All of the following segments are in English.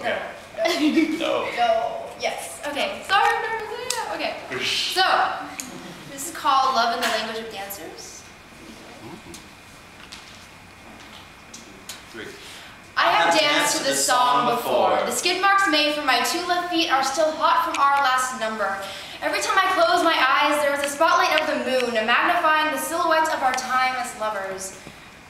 Okay. No. No. Yes. Okay. Sorry. Okay. So, this is called Love in the Language of Dancers. 3. I have danced to this song before. The skid marks made from my 2 left feet are still hot from our last number. Every time I close my eyes, there is a spotlight of the moon, magnifying the silhouette of our time as lovers.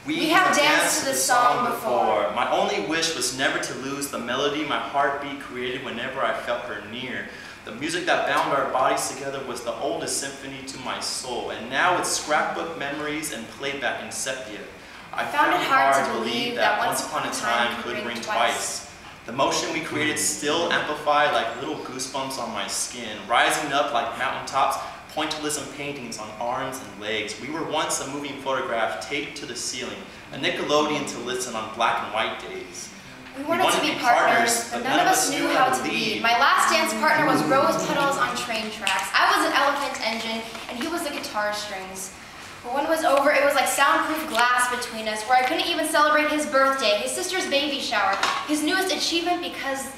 We have danced to this song before. My only wish was never to lose the melody my heartbeat created whenever I felt her near. The music that bound our bodies together was the oldest symphony to my soul, and now it's scrapbook memories and playback in sepia. I found it hard to believe that Once Upon a Time could ring twice. The motion we created still amplified like little goosebumps on my skin, rising up like mountaintops, pointillism paintings on arms and legs. We were once a moving photograph taped to the ceiling, a Nickelodeon to listen on black and white days. We wanted to be partners, but none of us knew how to lead. My last dance partner was rose petals on train tracks. I was an elephant engine, and he was the guitar strings. But when it was over, it was like soundproof glass between us, where I couldn't even celebrate his birthday, his sister's baby shower, his newest achievement, because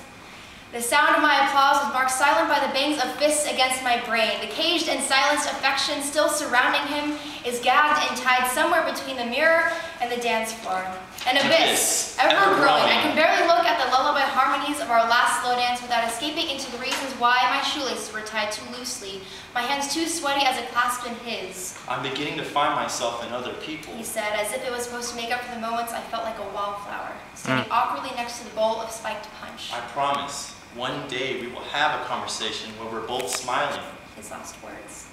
the sound of my applause was marked silent by the bangs of fists against my brain. The caged and silenced affection still surrounding him is gagged and tied somewhere between the mirror and the dance floor. An abyss, ever growing. I can barely look at the lullaby harmonies of our last slow dance without escaping into the reasons why my shoelaces were tied too loosely, my hands too sweaty as it clasped in his. I'm beginning to find myself in other people, He said, as if it was supposed to make up for the moments I felt like a wallflower, standing awkwardly next to the bowl of spiked punch. I promise, one day we will have a conversation where we're both smiling. His last words.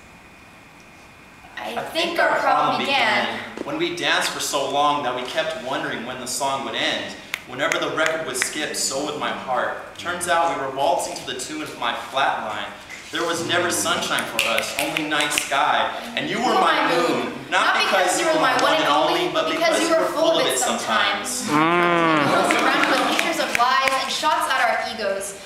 I think our problem began when we danced for so long that we kept wondering when the song would end. Whenever the record would skip, so would my heart. Turns out we were waltzing to the tune of my flatline. There was never sunshine for us, only night sky. And you were my moon, not because you were my one and only, but because you were full of it sometimes. We were surrounded with pictures of lies and shots at our egos.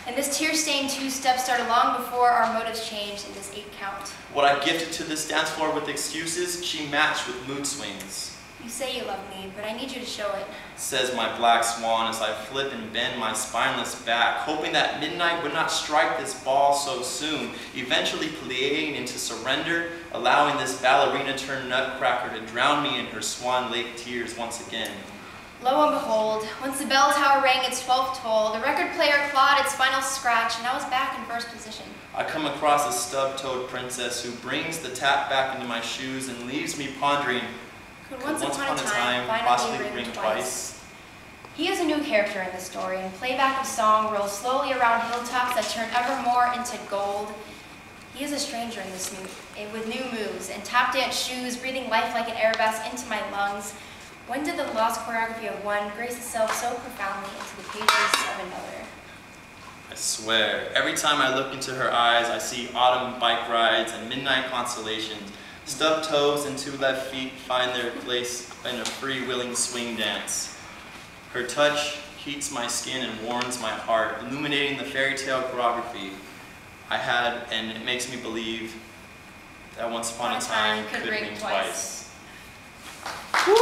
And this tear-stained 2-step started long before our motives changed in this 8-count. What I gifted to this dance floor with excuses, she matched with mood swings. You say you love me, but I need you to show it. Says my black swan as I flip and bend my spineless back, hoping that midnight would not strike this ball so soon, eventually playing into surrender, allowing this ballerina-turned nutcracker to drown me in her Swan Lake tears once again. Lo and behold, once the bell tower rang its 12th toll, the record player clawed its final scratch, and I was back in first position. I come across a stub-toed princess who brings the tap back into my shoes and leaves me pondering, could once upon a time possibly ring twice? He is a new character in the story, and playback of song rolls slowly around hilltops that turn ever more into gold. He is a stranger in this with new moves and tap dance shoes, breathing life like an arabesque into my lungs. When did the lost choreography of one grace itself so profoundly into the pages of another? I swear, every time I look into her eyes, I see autumn bike rides and midnight constellations. Stubbed toes and 2 left feet find their place in a free-willing swing dance. Her touch heats my skin and warms my heart, illuminating the fairy tale choreography I had, and it makes me believe that once upon a time could ring twice. Woo!